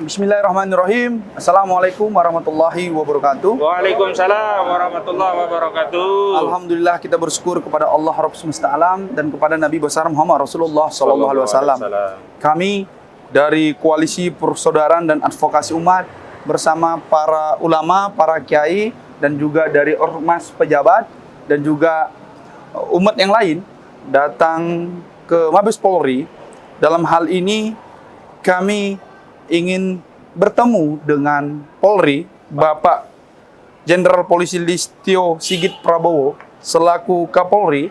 Bismillahirrahmanirrahim. Assalamualaikum warahmatullahi wabarakatuh. Waalaikumsalam warahmatullahi wabarakatuh. Alhamdulillah kita bersyukur kepada Allah Rabb semesta alam dan kepada Nabi besar Muhammad Rasulullah sallallahu alaihi wasallam. Kami dari Koalisi Persaudaraan dan Advokasi Umat bersama para ulama, para kiai dan juga dari ormas pejabat dan juga umat yang lain datang ke Mabes Polri. Dalam hal ini kami ingin bertemu dengan Polri, Bapak Jenderal Polisi Listio Sigit Prabowo selaku Kapolri,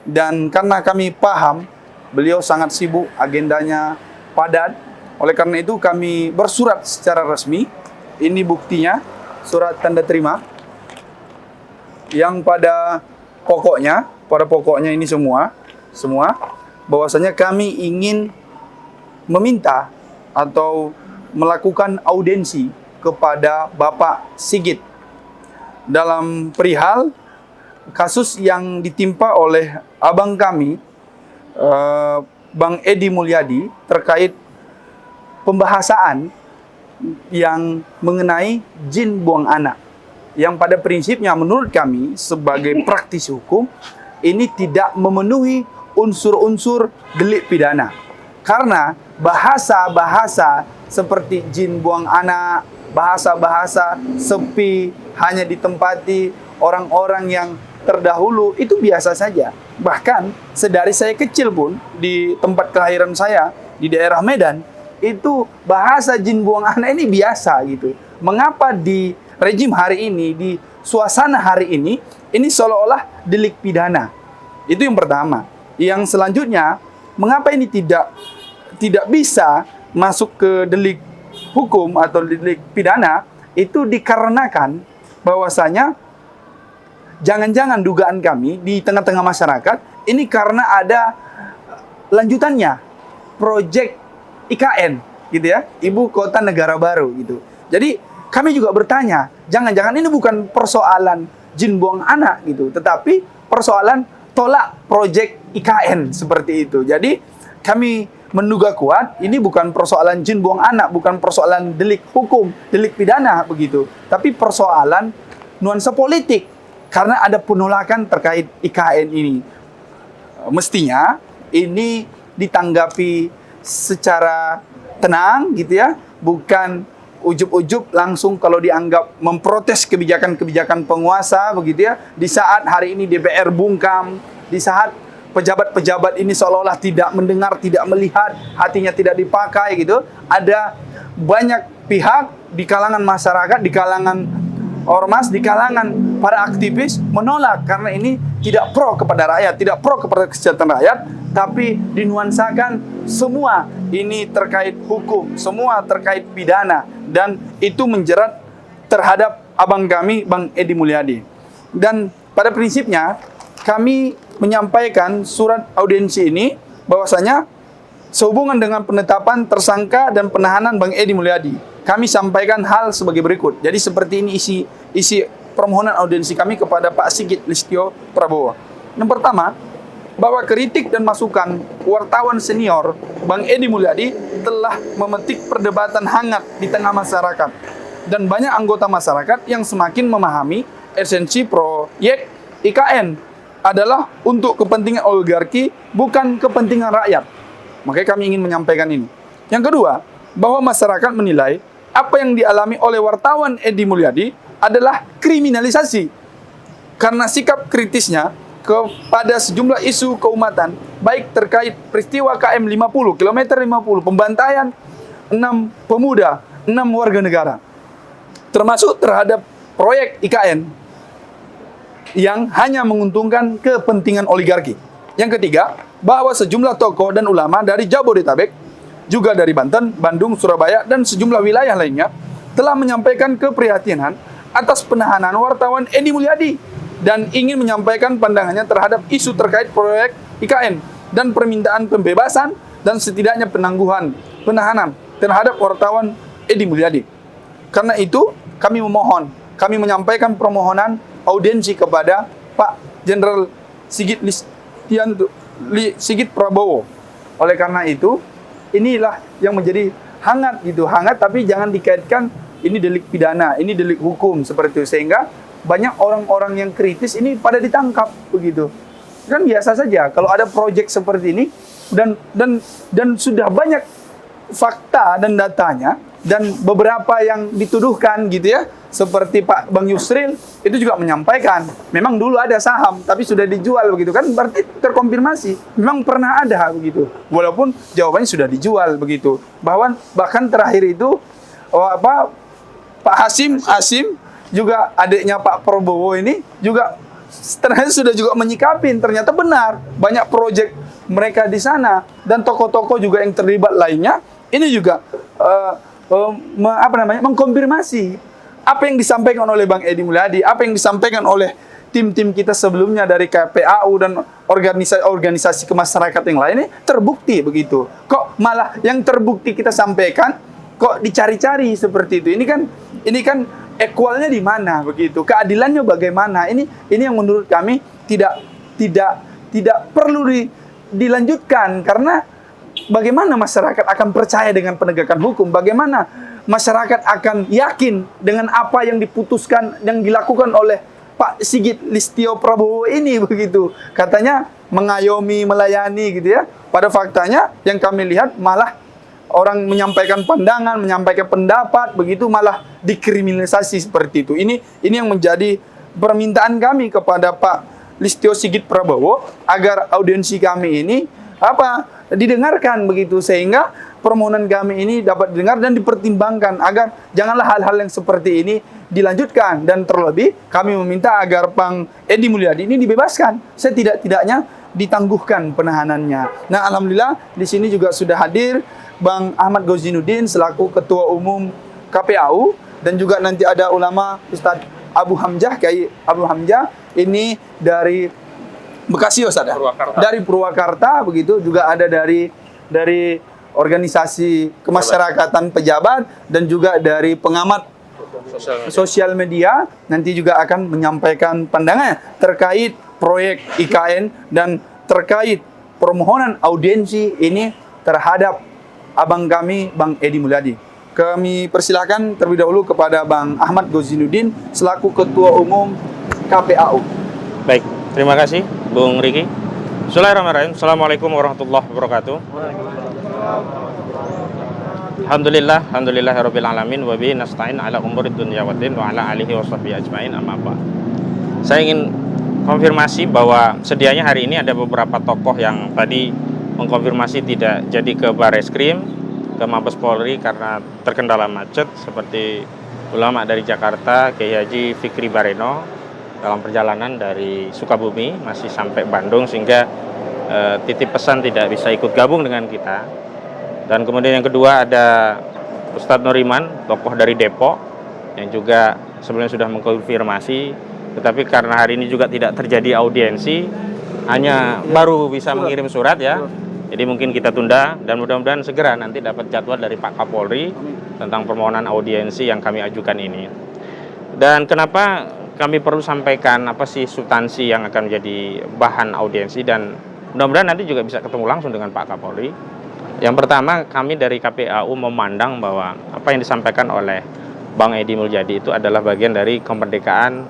dan karena kami paham beliau sangat sibuk, agendanya padat, oleh karena itu kami bersurat secara resmi. Ini buktinya, surat tanda terima yang pada pokoknya ini semua bahwasanya kami ingin meminta atau melakukan audiensi kepada Bapak Sigit dalam perihal kasus yang ditimpa oleh abang kami, Bang Edi Mulyadi, terkait pembahasan yang mengenai jin buang anak, yang pada prinsipnya menurut kami sebagai praktisi hukum ini tidak memenuhi unsur-unsur delik pidana, karena bahasa-bahasa seperti jin buang anak, bahasa-bahasa sepi, hanya ditempati orang-orang yang terdahulu, itu biasa saja. Bahkan sedari saya kecil pun, di tempat kelahiran saya di daerah Medan, itu bahasa jin buang anak ini biasa gitu. Mengapa di rejim hari ini, di suasana hari ini seolah-olah delik pidana? Itu yang pertama. Yang selanjutnya, mengapa ini tidak bisa masuk ke delik hukum atau delik pidana? Itu dikarenakan bahwasanya jangan-jangan dugaan kami di tengah-tengah masyarakat ini karena ada lanjutannya, proyek IKN gitu ya, Ibu Kota Negara Baru gitu. Jadi kami juga bertanya, jangan-jangan ini bukan persoalan jin buang anak gitu, tetapi persoalan tolak proyek IKN seperti itu. Jadi kami menduga kuat ini bukan persoalan jin buang anak, bukan persoalan delik hukum, delik pidana begitu, tapi persoalan nuansa politik karena ada penolakan terkait IKN ini. Mestinya ini ditanggapi secara tenang gitu ya, bukan ujub-ujub langsung kalau dianggap memprotes kebijakan-kebijakan penguasa begitu ya. Di saat hari ini DPR bungkam, di saat pejabat-pejabat ini seolah-olah tidak mendengar, tidak melihat, hatinya tidak dipakai gitu. Ada banyak pihak di kalangan masyarakat, di kalangan ormas, di kalangan para aktivis menolak karena ini tidak pro kepada rakyat, tidak pro kepada kesejahteraan rakyat, tapi dinuansakan semua ini terkait hukum, semua terkait pidana, dan itu menjerat terhadap abang kami, Bang Edi Mulyadi. Dan pada prinsipnya kami menyampaikan surat audiensi ini bahwasanya sehubungan dengan penetapan tersangka dan penahanan Bang Edi Mulyadi, kami sampaikan hal sebagai berikut. Jadi seperti ini isi permohonan audiensi kami kepada Pak Sigit Listio Prabowo. Yang pertama, bahwa kritik dan masukan wartawan senior Bang Edi Mulyadi telah memetik perdebatan hangat di tengah masyarakat, dan banyak anggota masyarakat yang semakin memahami esensi proyek IKN adalah untuk kepentingan oligarki, bukan kepentingan rakyat. Makanya kami ingin menyampaikan ini. Yang kedua, bahwa masyarakat menilai apa yang dialami oleh wartawan Edi Mulyadi adalah kriminalisasi karena sikap kritisnya kepada sejumlah isu keumatan, baik terkait peristiwa KM 50, kilometer 50, pembantaian 6 pemuda, 6 warga negara, termasuk terhadap proyek IKN yang hanya menguntungkan kepentingan oligarki. Yang ketiga, bahwa sejumlah tokoh dan ulama dari Jabodetabek, juga dari Banten, Bandung, Surabaya, dan sejumlah wilayah lainnya telah menyampaikan keprihatinan atas penahanan wartawan Edi Mulyadi dan ingin menyampaikan pandangannya terhadap isu terkait proyek IKN dan permintaan pembebasan dan setidaknya penahanan terhadap wartawan Edi Mulyadi. Karena itu kami menyampaikan permohonan audiensi kepada Pak Jenderal Sigit Prabowo. Oleh karena itu, inilah yang menjadi hangat gitu, hangat tapi jangan dikaitkan ini delik pidana, ini delik hukum seperti itu, sehingga banyak orang-orang yang kritis ini pada ditangkap begitu. Kan biasa saja kalau ada proyek seperti ini dan sudah banyak fakta dan datanya, dan beberapa yang dituduhkan gitu ya, seperti Pak Bang Yusril itu juga menyampaikan memang dulu ada saham tapi sudah dijual begitu kan, berarti terkonfirmasi memang pernah ada begitu, walaupun jawabannya sudah dijual begitu. Bahkan terakhir itu Pak Hasim juga adiknya Pak Prabowo ini juga ternyata sudah juga menyikapin, ternyata benar banyak proyek mereka di sana, dan tokoh-tokoh juga yang terlibat lainnya ini juga mengkonfirmasi apa yang disampaikan oleh Bang Edi Mulyadi, apa yang disampaikan oleh tim-tim kita sebelumnya dari KPAU dan organisasi kemasyarakatan yang lain ini terbukti begitu. Kok malah yang terbukti kita sampaikan kok dicari-cari seperti itu? Ini kan equalnya di mana begitu? Keadilannya bagaimana? Ini yang menurut kami tidak perlu dilanjutkan, karena bagaimana masyarakat akan percaya dengan penegakan hukum? Bagaimana masyarakat akan yakin dengan apa yang diputuskan, yang dilakukan oleh Pak Sigit Listio Prabowo ini begitu? Katanya mengayomi, melayani gitu ya. Pada faktanya yang kami lihat malah orang menyampaikan pandangan, menyampaikan pendapat begitu malah dikriminalisasi seperti itu. Ini yang menjadi permintaan kami kepada Pak Listio Sigit Prabowo agar audiensi kami ini didengarkan begitu, sehingga permohonan kami ini dapat didengar dan dipertimbangkan agar janganlah hal-hal yang seperti ini dilanjutkan, dan terlebih kami meminta agar Bang Edi Mulyadi ini dibebaskan setidak-tidaknya, ditangguhkan penahanannya. Nah, alhamdulillah di sini juga sudah hadir Bang Ahmad Gauzinuddin selaku Ketua Umum KPAU, dan juga nanti ada ulama Ustadz Abu Hamzah, Kiai Abu Hamzah ini dari Bekasi, Ustaz ya? Dari Purwakarta begitu, juga ada dari organisasi kemasyarakatan pejabat, dan juga dari pengamat sosial media nanti juga akan menyampaikan pandangannya terkait proyek IKN dan terkait permohonan audiensi ini terhadap abang kami Bang Edi Mulyadi. Kami persilakan terlebih dahulu kepada Bang Ahmad Gauzinuddin selaku Ketua Umum KPAU. Baik, terima kasih Bung Riki. Bismillahirrahmanirrahim. Assalamualaikum warahmatullahi wabarakatuh. Alhamdulillahirabbil alamin wa bihi nasta'in ala umurid dunya waddin wa ala alihi washabbihi ajmain, amma ba'd. Saya ingin konfirmasi bahwa sedianya hari ini ada beberapa tokoh yang tadi mengkonfirmasi tidak jadi ke Bareskrim, ke Mabes Polri karena terkendala macet, seperti ulama dari Jakarta Kiai Haji Fikri Bareno dalam perjalanan dari Sukabumi masih sampai Bandung, sehingga titip pesan tidak bisa ikut gabung dengan kita. Dan kemudian yang kedua ada Ustadz Nuriman, tokoh dari Depok, yang juga sebelumnya sudah mengkonfirmasi, tetapi karena hari ini juga tidak terjadi audiensi, hanya baru bisa mengirim surat ya. Jadi mungkin kita tunda, dan mudah-mudahan segera nanti dapat jadwal dari Pak Kapolri tentang permohonan audiensi yang kami ajukan ini. Dan kenapa kami perlu sampaikan apa sih substansi yang akan menjadi bahan audiensi, dan mudah-mudahan nanti juga bisa ketemu langsung dengan Pak Kapolri. Yang pertama, kami dari KPAU memandang bahwa apa yang disampaikan oleh Bang Edi Mulyadi itu adalah bagian dari kemerdekaan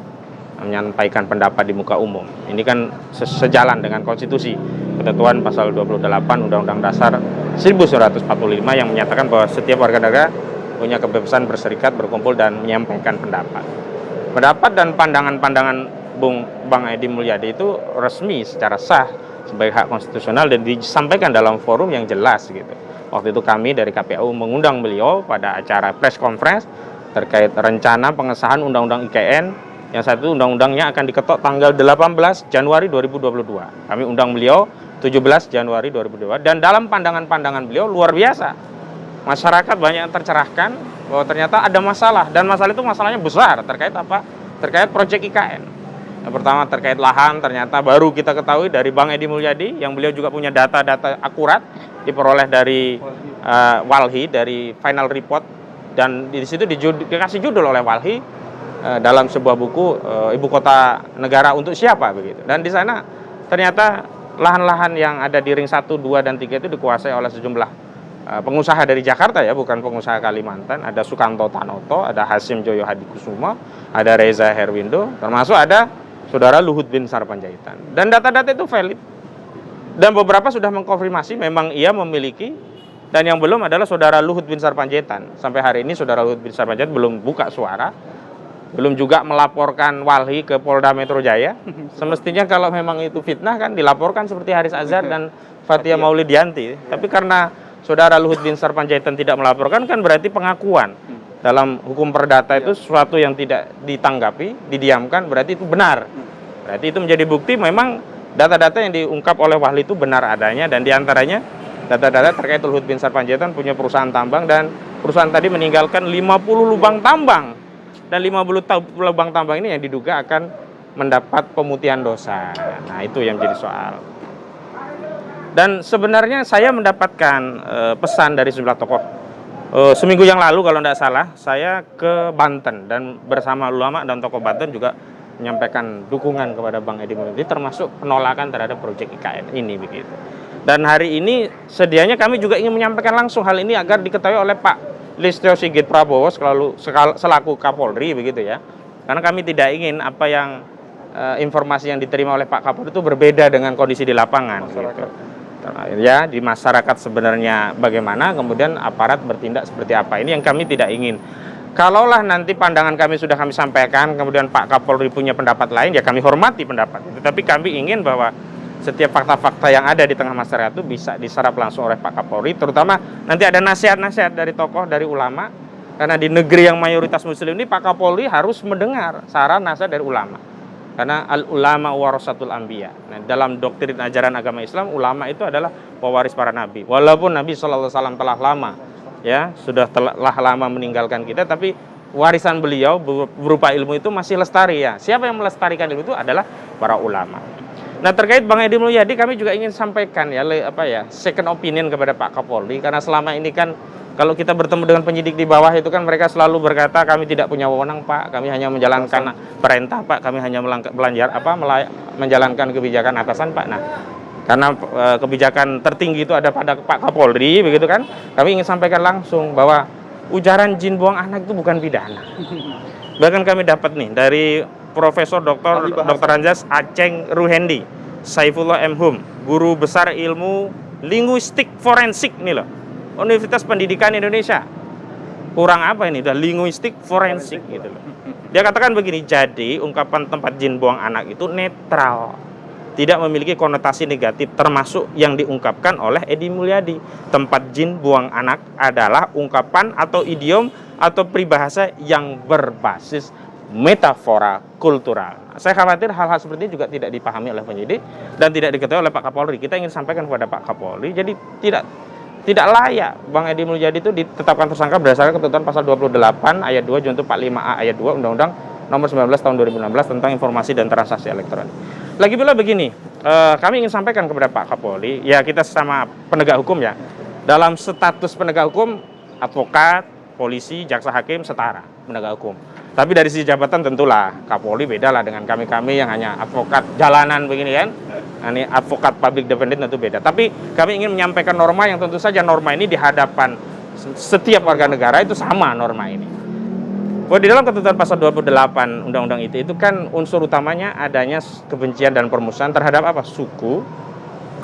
menyampaikan pendapat di muka umum. Ini kan sejalan dengan konstitusi, ketentuan pasal 28 Undang-Undang Dasar 1945 yang menyatakan bahwa setiap warga negara punya kebebasan berserikat, berkumpul, dan menyampaikan pendapat. Pendapat dan pandangan-pandangan Bang Edi Mulyadi itu resmi secara sah sebagai hak konstitusional dan disampaikan dalam forum yang jelas gitu. Waktu itu kami dari KPAU mengundang beliau pada acara press conference terkait rencana pengesahan Undang-Undang IKN, yang satu undang-undangnya akan diketok tanggal 18 Januari 2022. Kami undang beliau 17 Januari 2022, dan dalam pandangan-pandangan beliau luar biasa. Masyarakat banyak yang tercerahkan bahwa ternyata ada masalah, dan masalah itu masalahnya besar. Terkait apa? Terkait proyek IKN. Yang pertama terkait lahan, ternyata baru kita ketahui dari Bang Edi Mulyadi, yang beliau juga punya data-data akurat diperoleh dari Walhi, dari final report, dan di situ dikasih judul oleh Walhi dalam sebuah buku Ibu Kota Negara untuk siapa begitu. Dan di sana ternyata lahan-lahan yang ada di ring 1, 2, dan 3 itu dikuasai oleh sejumlah pengusaha dari Jakarta ya, bukan pengusaha Kalimantan. Ada Sukanto Tanoto, ada Hasim Joyo Hadikusumo, ada Reza Herwindo, termasuk ada Saudara Luhut bin Sarpanjaitan. Dan data-data itu valid. Dan beberapa sudah mengkonfirmasi memang ia memiliki, dan yang belum adalah Saudara Luhut bin Sarpanjaitan. Sampai hari ini Saudara Luhut bin Sarpanjaitan belum buka suara, belum juga melaporkan Walhi ke Polda Metro Jaya. Semestinya kalau memang itu fitnah kan dilaporkan seperti Haris Azhar dan Fathia Maulidianti. Tapi karena Saudara Luhut bin Sarpanjaitan tidak melaporkan, kan berarti pengakuan. Dalam hukum perdata itu sesuatu yang tidak ditanggapi, didiamkan, berarti itu benar. Berarti itu menjadi bukti memang data-data yang diungkap oleh Walhi itu benar adanya, dan diantaranya data-data terkait Luhut bin Sarpanjaitan punya perusahaan tambang, dan perusahaan tadi meninggalkan 50 lubang tambang. Dan 50 lubang tambang ini yang diduga akan mendapat pemutihan dosa. Nah, itu yang jadi soal. Dan sebenarnya saya mendapatkan pesan dari sejumlah tokoh. Seminggu yang lalu kalau tidak salah, saya ke Banten dan bersama ulama dan tokoh Banten juga menyampaikan dukungan kepada Bang Edi Mulyadi, termasuk penolakan terhadap proyek IKN ini begitu. Dan hari ini sedianya kami juga ingin menyampaikan langsung hal ini agar diketahui oleh Pak Listio Sigit Prabowo selaku Kapolri begitu ya. Karena kami tidak ingin apa yang informasi yang diterima oleh Pak Kapolri itu berbeda dengan kondisi di lapangan gitu. Ya, di masyarakat sebenarnya bagaimana, kemudian aparat bertindak seperti apa. Ini yang kami tidak ingin. Kalaulah nanti pandangan kami sudah kami sampaikan, kemudian Pak Kapolri punya pendapat lain, ya kami hormati pendapat itu. Tapi kami ingin bahwa setiap fakta-fakta yang ada di tengah masyarakat itu bisa diserap langsung oleh Pak Kapolri, terutama nanti ada nasihat-nasihat dari tokoh, dari ulama. Karena di negeri yang mayoritas muslim ini Pak Kapolri harus mendengar saran nasihat dari ulama. Karena al-ulama warasatul anbiya. Nah, dalam doktrin ajaran agama Islam, ulama itu adalah pewaris para nabi. Walaupun Nabi SAW telah lama, ya sudah telah lama meninggalkan kita, tapi warisan beliau berupa ilmu itu masih lestari ya. Siapa yang melestarikan ilmu itu adalah para ulama. Nah, terkait Bang Edi Mulyadi, kami juga ingin sampaikan ya second opinion kepada Pak Kapolri, karena selama ini kan kalau kita bertemu dengan penyidik di bawah itu kan mereka selalu berkata kami tidak punya wewenang Pak, kami hanya menjalankan perintah Pak, kami hanya menjalankan kebijakan atasan Pak. Nah, karena kebijakan tertinggi itu ada pada Pak Kapolri begitu kan, kami ingin sampaikan langsung bahwa ujaran jin buang anak itu bukan pidana. Bahkan kami dapat nih dari Profesor Dr. Anjas Aceng Ruhendi, Saifullah M. Hum, guru besar ilmu linguistik forensik nih loh, Universitas Pendidikan Indonesia. Kurang apa ini? Udah linguistik forensik gitu loh. Dia katakan begini, jadi ungkapan tempat jin buang anak itu netral, tidak memiliki konotasi negatif, termasuk yang diungkapkan oleh Edi Mulyadi. Tempat jin buang anak adalah ungkapan atau idiom atau peribahasa yang berbasis metafora kultural. Saya khawatir hal-hal seperti ini juga tidak dipahami oleh penyidik dan tidak diketahui oleh Pak Kapolri. Kita ingin sampaikan kepada Pak Kapolri, jadi tidak layak Bang Edi Mulyadi itu ditetapkan tersangka berdasarkan ketentuan pasal 28 ayat 2 junto 45A ayat 2 Undang-Undang Nomor 19 tahun 2016 tentang informasi dan transaksi elektronik. Lagi pula begini, kami ingin sampaikan kepada Pak Kapolri, ya kita sesama penegak hukum ya. Dalam status penegak hukum, advokat, polisi, jaksa hakim setara penegak hukum. Tapi dari sisi jabatan tentulah Kapolri beda lah dengan kami-kami yang hanya advokat jalanan begini kan. Ini advokat public defendant tentu beda. Tapi kami ingin menyampaikan norma yang tentu saja norma ini di hadapan setiap warga negara itu sama norma ini. Bahwa di dalam ketentuan pasal 28 undang-undang itu kan unsur utamanya adanya kebencian dan permusuhan terhadap apa? Suku,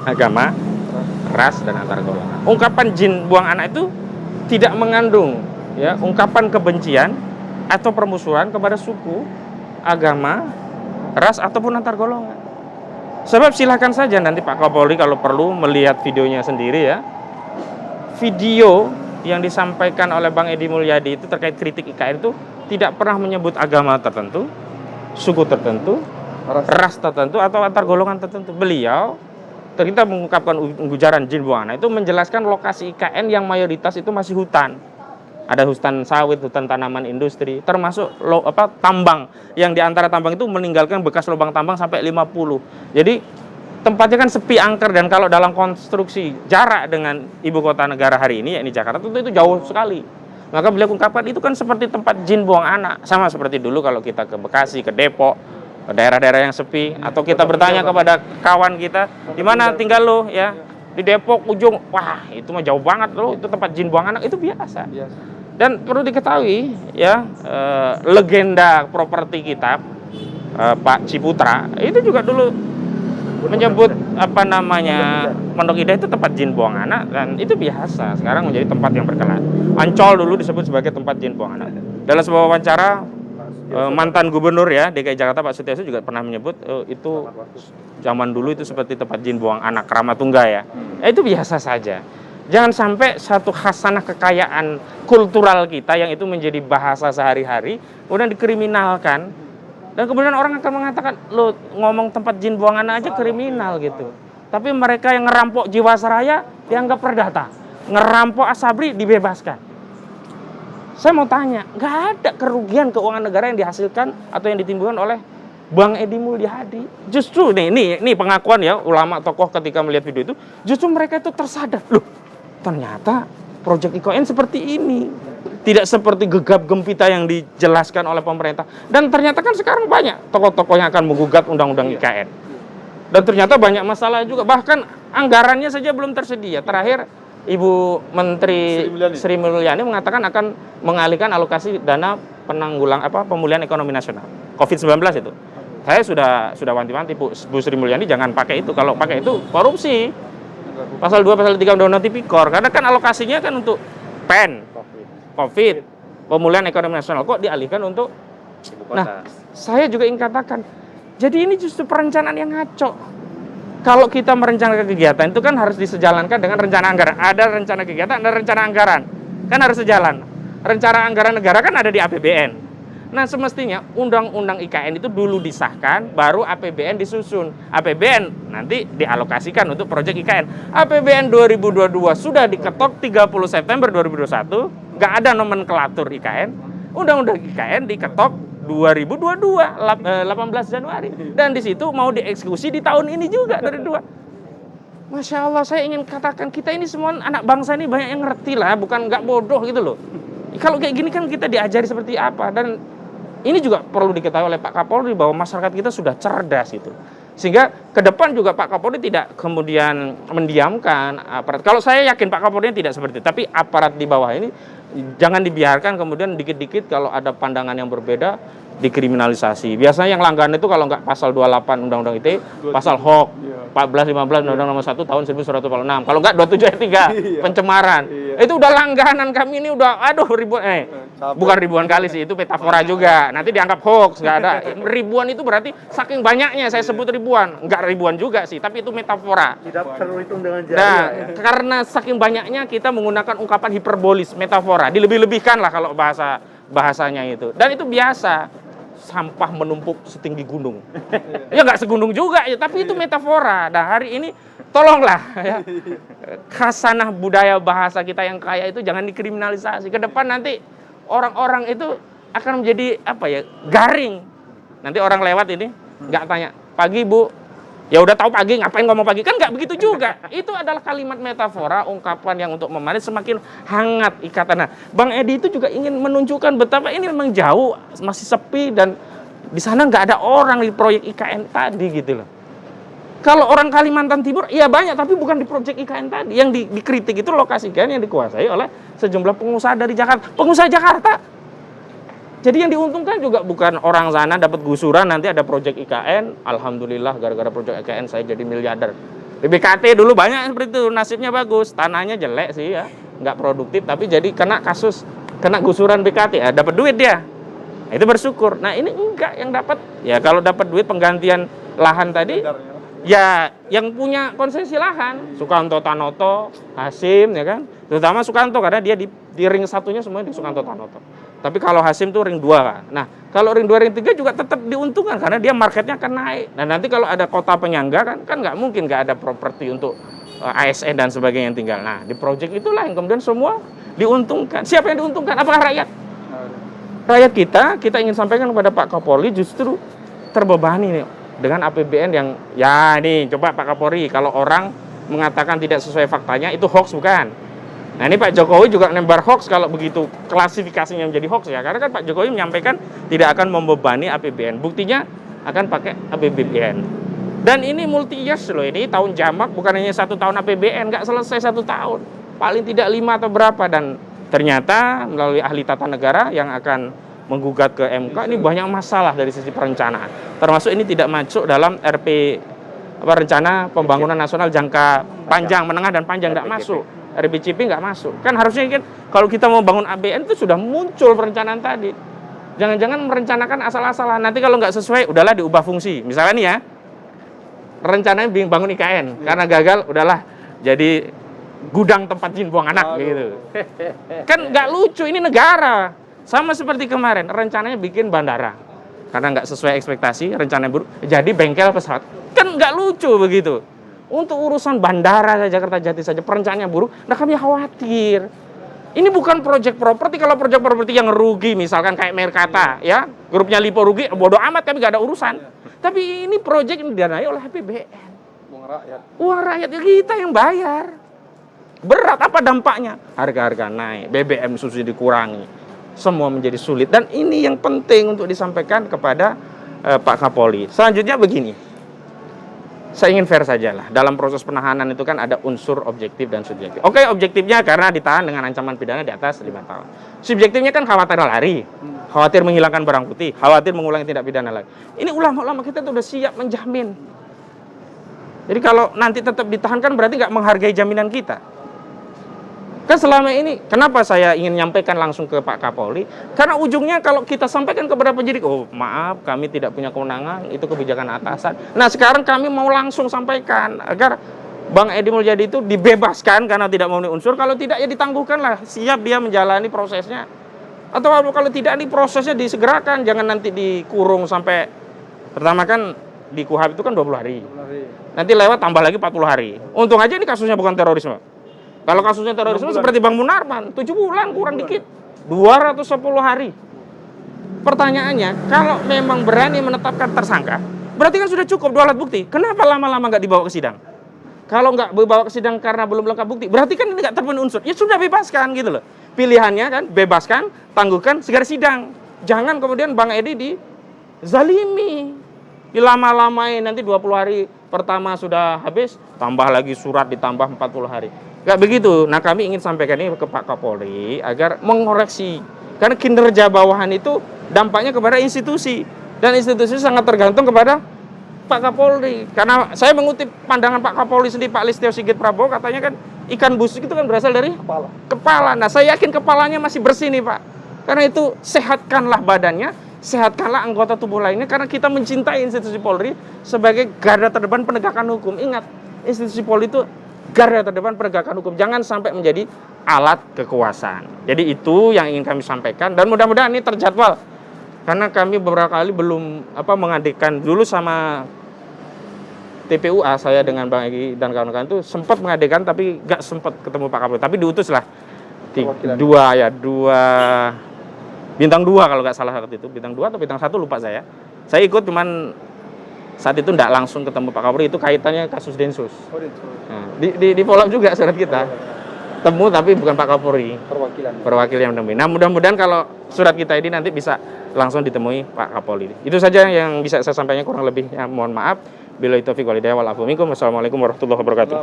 agama, ras, dan antar golongan. Ungkapan jin buang anak itu tidak mengandung ya ungkapan kebencian atau permusuhan kepada suku, agama, ras, ataupun antar golongan. Sebab silakan saja nanti Pak Kapolri kalau perlu melihat videonya sendiri ya. Video yang disampaikan oleh Bang Edi Mulyadi itu terkait kritik IKN itu tidak pernah menyebut agama tertentu, suku tertentu, ras tertentu, atau antar golongan tertentu. Beliau kita mengungkapkan ujaran jin buang anak itu menjelaskan lokasi IKN yang mayoritas itu masih hutan. Ada hutan sawit, hutan tanaman industri, termasuk tambang. Yang di antara tambang itu meninggalkan bekas lubang tambang sampai 50. Jadi tempatnya kan sepi angker, dan kalau dalam konstruksi jarak dengan ibu kota negara hari ini, yakni Jakarta, tentu itu jauh sekali. Maka beliau ungkapkan itu kan seperti tempat jin buang anak. Sama seperti dulu kalau kita ke Bekasi, ke Depok, ke daerah-daerah yang sepi, atau kita bertanya kepada kawan kita, di mana tinggal lo ya? di Depok ujung, wah itu mah jauh banget loh, itu tempat jin buang anak, itu biasa. Dan perlu diketahui ya, legenda properti kita Pak Ciputra itu juga dulu menyebut apa namanya Pondok Indah itu tempat jin buang anak, dan itu biasa sekarang menjadi tempat yang berkelas. Ancol dulu disebut sebagai tempat jin buang anak. Dalam sebuah wawancara mantan gubernur ya DKI Jakarta Pak Sutiaso juga pernah menyebut itu zaman dulu itu seperti tempat jin buang anak Ramatungga ya. Itu biasa saja. Jangan sampai satu khasanah kekayaan kultural kita yang itu menjadi bahasa sehari-hari kemudian dikriminalkan. Dan kemudian orang akan mengatakan, lo ngomong tempat jin buang anak aja kriminal gitu. Tapi mereka yang ngerampok Jiwasraya dianggap perdata. Ngerampok Asabri dibebaskan. Saya mau tanya, nggak ada kerugian keuangan negara yang dihasilkan atau yang ditimbulkan oleh Bang Edi Mulyadi. Justru nih pengakuan ya ulama tokoh ketika melihat video itu, justru mereka itu tersadar. Loh, ternyata proyek IKN seperti ini. Tidak seperti gegap gempita yang dijelaskan oleh pemerintah. Dan ternyata kan sekarang banyak tokoh-tokoh yang akan menggugat undang-undang IKN. Dan ternyata banyak masalah juga. Bahkan anggarannya saja belum tersedia. Terakhir Ibu Menteri Sri Mulyani mengatakan akan mengalihkan alokasi dana pemulihan ekonomi nasional. COVID-19 itu. Saya sudah wanti-wanti Bu Sri Mulyani jangan pakai itu. Kalau pakai itu korupsi. Pasal 2, pasal 3 Undang-Undang Tipikor. Karena kan alokasinya kan untuk PEN. COVID, pemulihan ekonomi nasional, kok dialihkan untuk ibu kota. Nah, saya juga ingin katakan, jadi ini justru perencanaan yang ngaco. Kalau kita merencanakan kegiatan itu kan harus disejalankan dengan rencana anggaran. Ada rencana kegiatan, ada rencana anggaran, kan harus sejalan. Rencana anggaran negara kan ada di APBN. Nah, semestinya undang-undang IKN itu dulu disahkan, baru APBN disusun. APBN nanti dialokasikan untuk proyek IKN. APBN 2022 sudah diketok 30 September 2021, nggak ada nomenklatur IKN. Undang-undang IKN diketok 2022, 18 Januari. Dan di situ mau dieksekusi di tahun ini juga dari 2. Masya Allah, saya ingin katakan kita ini semua anak bangsa ini banyak yang ngerti lah, bukan nggak bodoh gitu loh. Kalau kayak gini kan kita diajari seperti apa, dan ini juga perlu diketahui oleh Pak Kapolri bahwa masyarakat kita sudah cerdas gitu. Sehingga ke depan juga Pak Kapolri tidak kemudian mendiamkan aparat. Kalau saya yakin Pak Kapolri tidak seperti itu, tapi aparat di bawah ini jangan dibiarkan kemudian dikit-dikit kalau ada pandangan yang berbeda dikriminalisasi. Biasanya yang langganan itu kalau nggak pasal 28 Undang-Undang ITE, pasal HOK, 14, 15 Undang-Undang Nomor 1 Tahun 1946. Kalau nggak 27 ayat 3, pencemaran. Itu udah langganan kami ini udah ribuan bukan ribuan kali sih, itu metafora juga. Nanti dianggap hoax, nggak ada. Ribuan itu berarti saking banyaknya saya sebut ribuan. Nggak ribuan juga sih, tapi itu metafora. Tidak terhitung dengan jari. Nah, karena saking banyaknya kita menggunakan ungkapan hiperbolis, metafora. Dilebih-lebihkan lah kalau bahasanya itu. Dan itu biasa. Sampah menumpuk setinggi gunung. Ya nggak segunung juga ya, tapi itu metafora. Nah, hari ini tolonglah ya. Khasanah budaya bahasa kita yang kaya itu jangan dikriminalisasi. Ke depan nanti orang-orang itu akan menjadi garing. Nanti orang lewat ini nggak tanya, "Pagi, Bu." Ya udah tahu pagi, ngapain ngomong pagi? Kan nggak begitu juga. Itu adalah kalimat metafora, ungkapan yang untuk memanis semakin hangat ikatan. Nah, Bang Edi itu juga ingin menunjukkan betapa ini memang jauh, masih sepi, dan di sana nggak ada orang di proyek IKN tadi gitu loh. Kalau orang Kalimantan Timur, iya banyak, tapi bukan di proyek IKN tadi. Yang dikritik itu lokasi IKN yang dikuasai oleh sejumlah pengusaha dari Jakarta. Pengusaha Jakarta. Jadi yang diuntungkan juga bukan orang sana dapat gusuran, nanti ada proyek IKN, alhamdulillah gara-gara proyek IKN saya jadi miliarder. Di BKT dulu banyak seperti itu, nasibnya bagus, tanahnya jelek sih ya, nggak produktif, tapi jadi kena gusuran BKT, ya dapat duit dia. Nah, itu bersyukur. Nah ini enggak, yang dapat, ya kalau dapat duit penggantian lahan tadi, ya yang punya konsesi lahan, Sukanto Tanoto, Hasim, ya kan, terutama Sukanto karena dia di ring satunya semuanya di Sukanto Tanoto. Tapi kalau Hasim tuh ring 2 kan. Nah, kalau ring 2, ring 3 juga tetap diuntungkan karena dia marketnya akan naik. Nah, nanti kalau ada kota penyangga kan nggak mungkin nggak ada properti untuk ASN dan sebagainya yang tinggal. Nah, di proyek itulah yang kemudian semua diuntungkan. Siapa yang diuntungkan? Apakah rakyat? Rakyat kita ingin sampaikan kepada Pak Kapolri justru terbebani nih dengan APBN yang ya nih coba Pak Kapolri, kalau orang mengatakan tidak sesuai faktanya itu hoax bukan? Nah ini Pak Jokowi juga nembar hoax kalau begitu klasifikasinya menjadi hoax ya. Karena kan Pak Jokowi menyampaikan tidak akan membebani APBN. Buktinya akan pakai APBN. Dan ini multi years loh, ini tahun jamak, bukan hanya 1 tahun APBN, nggak selesai 1 tahun. Paling tidak 5 atau berapa, dan ternyata melalui ahli tata negara yang akan menggugat ke MK, ini banyak masalah dari sisi perencanaan. Termasuk ini tidak masuk dalam rencana pembangunan nasional jangka panjang, menengah dan panjang, nggak masuk. RBCP nggak masuk. Kan harusnya kan kalau kita mau bangun ABN itu sudah muncul perencanaan tadi. Jangan-jangan merencanakan asal-asalan. Nanti kalau nggak sesuai, udahlah diubah fungsi. Misalnya nih ya, rencananya bangun IKN, karena gagal, udahlah jadi gudang tempat jin buang anak gitu. Kan nggak lucu, ini negara. Sama seperti kemarin, rencananya bikin bandara. Karena nggak sesuai ekspektasi, rencananya buruk, jadi bengkel pesawat. Kan nggak lucu begitu. Untuk urusan bandara saja, Kertajati saja, perencanaannya buruk, nah kami khawatir. Ini bukan proyek properti. Kalau proyek properti yang rugi, misalkan kayak Merkata, ya, grupnya Lipo rugi, bodoh amat, kami nggak ada urusan. Tapi ini proyek yang didanai oleh APBN. Uang rakyat kita yang bayar. Berat, apa dampaknya? Harga-harga naik, BBM subsidi dikurangi, semua menjadi sulit. Dan ini yang penting untuk disampaikan kepada Pak Kapolri. Selanjutnya begini. Saya ingin fair saja lah. Dalam proses penahanan itu kan ada unsur objektif dan subjektif. Oke, objektifnya karena ditahan dengan ancaman pidana di atas 5 tahun. Subjektifnya kan khawatir lari, khawatir menghilangkan barang bukti, khawatir mengulangi tindak pidana lagi. Ini ulama-ulama kita tuh udah siap menjamin. Jadi kalau nanti tetap ditahan kan berarti nggak menghargai jaminan kita. Kan selama ini, kenapa saya ingin nyampaikan langsung ke Pak Kapolri? Karena ujungnya kalau kita sampaikan kepada penyidik, oh maaf kami tidak punya kewenangan, itu kebijakan atasan. Nah sekarang kami mau langsung sampaikan agar Bang Edi Mulyadi itu dibebaskan karena tidak memenuhi unsur. Kalau tidak ya ditangguhkan lah, siap dia menjalani prosesnya. Atau kalau tidak ini prosesnya disegerakan, jangan nanti dikurung sampai, pertama kan di KUHP itu kan 20 hari. Nanti lewat tambah lagi 40 hari. Untung aja ini kasusnya bukan terorisme. Kalau kasusnya terorisme seperti Bang Munarman, 7 bulan kurang dikit, 210 hari. Pertanyaannya, kalau memang berani menetapkan tersangka, berarti kan sudah cukup 2 alat bukti. Kenapa lama-lama nggak dibawa ke sidang? Kalau nggak dibawa ke sidang karena belum lengkap bukti, berarti kan ini nggak terpenuhi unsur. Ya sudah bebaskan gitu loh. Pilihannya kan bebaskan, tangguhkan, segera sidang. Jangan kemudian Bang Edi dizalimi, dilama-lamain, nanti 20 hari pertama sudah habis, tambah lagi surat ditambah 40 hari. Nggak begitu. Nah kami ingin sampaikan ini ke Pak Kapolri agar mengoreksi. Karena kinerja bawahan itu dampaknya kepada institusi. Dan institusi sangat tergantung kepada Pak Kapolri. Karena saya mengutip pandangan Pak Kapolri sendiri, Pak Listio Sigit Prabowo, katanya kan ikan busuk itu kan berasal dari kepala. Nah saya yakin kepalanya masih bersih nih Pak. Karena itu sehatkanlah badannya, sehatkanlah anggota tubuh lainnya. Karena kita mencintai institusi Polri sebagai garda terdepan penegakan hukum. Ingat, institusi Polri itu garda terdepan penegakan hukum, jangan sampai menjadi alat kekuasaan. Jadi itu yang ingin kami sampaikan dan mudah-mudahan ini terjadwal. Karena kami beberapa kali belum mengadekan dulu sama TPUA, saya dengan Bang Egy dan kawan-kawan itu sempat mengadekan tapi nggak sempat ketemu Pak Kapolri. Tapi diutuslah dua bintang 2 kalau nggak salah waktu itu, bintang 2 atau bintang 1 lupa saya. Saya ikut cuman saat itu tidak langsung ketemu Pak Kapolri, itu kaitannya kasus Densus. Nah, di follow up juga surat kita. Temu tapi bukan Pak Kapolri. Perwakilan yang menemui. Nah mudah-mudahan kalau surat kita ini nanti bisa langsung ditemui Pak Kapolri. Itu saja yang bisa saya sampaikan, kurang lebih ya, mohon maaf. Billahi taufiq wal hidayah wal afu minkum. Wassalamualaikum warahmatullahi wabarakatuh.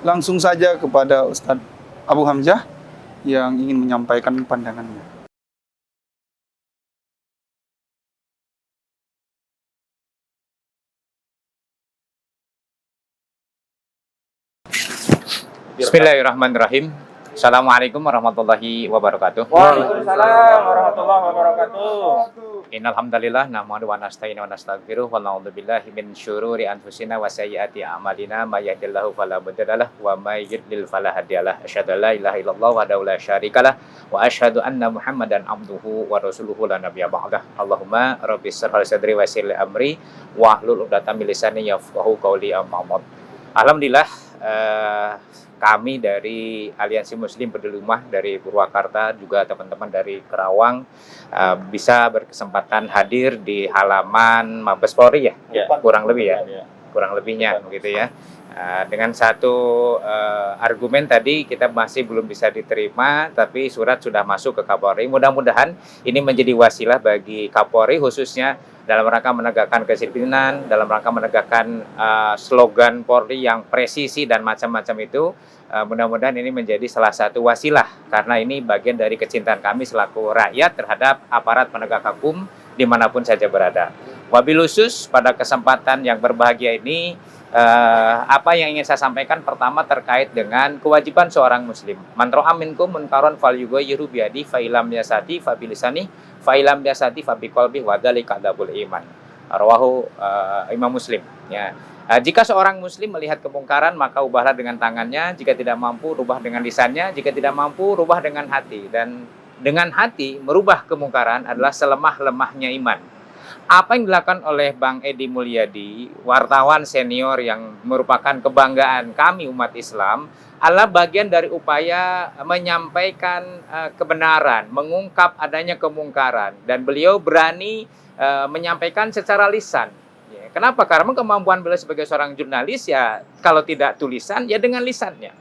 Langsung saja kepada Ustadz Abu Hamzah yang ingin menyampaikan pandangannya. Bismillahirrahmanirrahim. Assalamualaikum warahmatullahi wabarakatuh. Waalaikumsalam warahmatullahi wabarakatuh. Innal hamdalillah nahmadu wa nasta'inu wa nastaghfiruh wa na'udzu billahi min syururi anfusina wa sayyiati a'malina may yahdihillahu fala mudhillalah wa may yudlil fala hadiyalah. Asyhadu an la ilaha illallah wahdahu la syarikalah wa asyhadu anna Muhammadan abduhu wa rasuluhu la nabiyya ba'dah. Allahumma rabbis shrah li sadri wa yassir li amri wa hlul 'uqdatam min lisani yafqahu qawli amma ba'd. Alhamdulillah kami dari Aliansi Muslim Peduli Ummah dari Purwakarta, juga teman-teman dari Kerawang bisa berkesempatan hadir di halaman Mabes Polri ya, kurang lebih ya. kurang lebihnya begitu ya. Dengan satu argumen tadi kita masih belum bisa diterima, tapi surat sudah masuk ke Kapolri. Mudah-mudahan ini menjadi wasilah bagi Kapolri khususnya dalam rangka menegakkan kedisiplinan, dalam rangka menegakkan slogan Polri yang presisi dan macam-macam itu. Mudah-mudahan ini menjadi salah satu wasilah, karena ini bagian dari kecintaan kami selaku rakyat terhadap aparat penegak hukum dimanapun saja berada. Wabil khusus pada kesempatan yang berbahagia ini, apa yang ingin saya sampaikan pertama terkait dengan kewajiban seorang muslim. Man ra'a minkum munkaran falyughayyirhu biyadihi fa illam yastati fa bilisanihi fa illam yastati fa biqalbihi wa dzalika adzabul iman. Rawahu Imam Muslim ya. Jika seorang muslim melihat kemungkaran maka ubahlah dengan tangannya, jika tidak mampu rubah dengan lisannya, jika tidak mampu rubah dengan hati, dan dengan hati merubah kemungkaran adalah selemah-lemahnya iman. Apa yang dilakukan oleh Bang Edi Mulyadi, wartawan senior yang merupakan kebanggaan kami umat Islam, adalah bagian dari upaya menyampaikan kebenaran, mengungkap adanya kemungkaran, dan beliau berani menyampaikan secara lisan. Ya, kenapa? Karena kemampuan beliau sebagai seorang jurnalis ya kalau tidak tulisan ya dengan lisannya.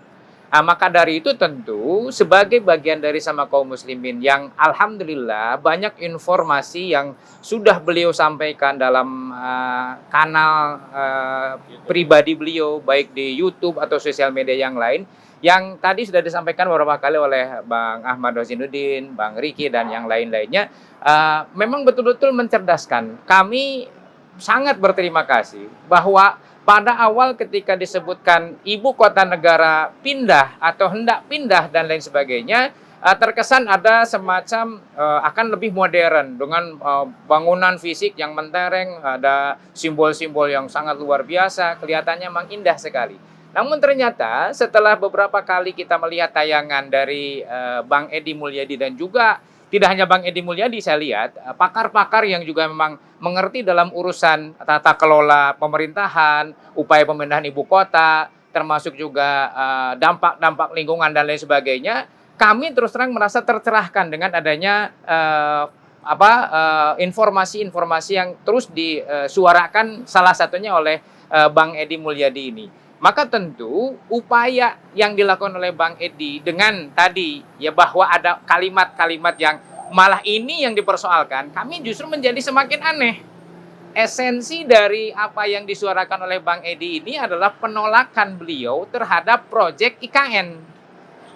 Maka dari itu tentu sebagai bagian dari sama kaum muslimin yang alhamdulillah banyak informasi yang sudah beliau sampaikan dalam kanal pribadi beliau baik di YouTube atau sosial media yang lain, yang tadi sudah disampaikan beberapa kali oleh Bang Ahmad Rozinuddin, Bang Riki dan yang lain-lainnya, memang betul-betul mencerdaskan. Kami sangat berterima kasih bahwa pada awal ketika disebutkan ibu kota negara pindah atau hendak pindah dan lain sebagainya, terkesan ada semacam akan lebih modern dengan bangunan fisik yang mentereng, ada simbol-simbol yang sangat luar biasa, kelihatannya memang indah sekali. Namun ternyata setelah beberapa kali kita melihat tayangan dari Bang Edi Mulyadi dan juga tidak hanya Bang Edi Mulyadi, saya lihat pakar-pakar yang juga memang mengerti dalam urusan tata kelola pemerintahan, upaya pemindahan ibu kota, termasuk juga dampak-dampak lingkungan dan lain sebagainya. Kami terus terang merasa tercerahkan dengan adanya informasi-informasi yang terus disuarakan salah satunya oleh Bang Edi Mulyadi ini. Maka tentu upaya yang dilakukan oleh Bang Edi dengan tadi ya bahwa ada kalimat-kalimat yang malah ini yang dipersoalkan, kami justru menjadi semakin aneh. Esensi dari apa yang disuarakan oleh Bang Edi ini adalah penolakan beliau terhadap proyek IKN.